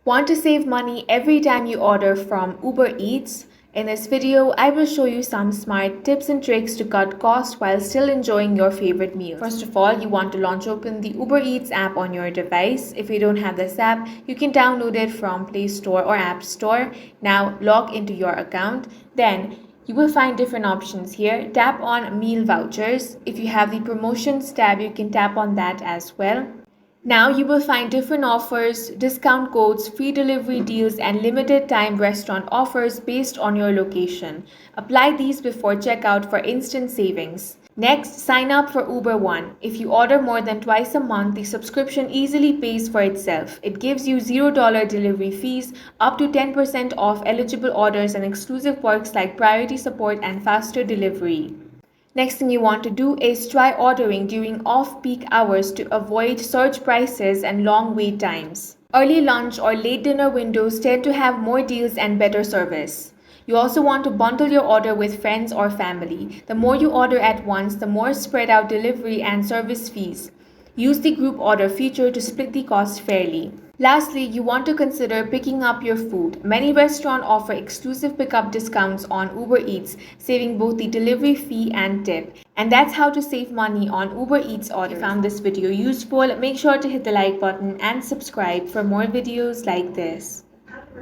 Want to save money every time you order from Uber Eats? In this video, I will show you some smart tips and tricks to cut costs while still enjoying your favorite meals. First of all, you want to launch open the Uber Eats app on your device. If you don't have this app, you can download it from Play Store or App Store. Now log into your account. Then you will find different options here. Tap on meal vouchers. If you have the promotions tab, you can tap on that as well. Now you will find different offers, discount codes, free delivery deals, and limited time restaurant offers based on your location. Apply these before checkout for instant savings. Next, sign up for Uber One. If you order more than twice a month, the subscription easily pays for itself. It gives you $0 delivery fees, up to 10% off eligible orders, and exclusive perks like priority support and faster delivery. Next thing you want to do is try ordering during off-peak hours to avoid surge prices and long wait times. Early lunch or late dinner windows tend to have more deals and better service. You also want to bundle your order with friends or family. The more you order at once, the more spread out delivery and service fees. Use the group order feature to split the cost fairly. Lastly, you want to consider picking up your food. Many restaurants offer exclusive pickup discounts on Uber Eats, saving both the delivery fee and tip. And that's how to save money on Uber Eats orders. If you found this video useful, make sure to hit the like button and subscribe for more videos like this.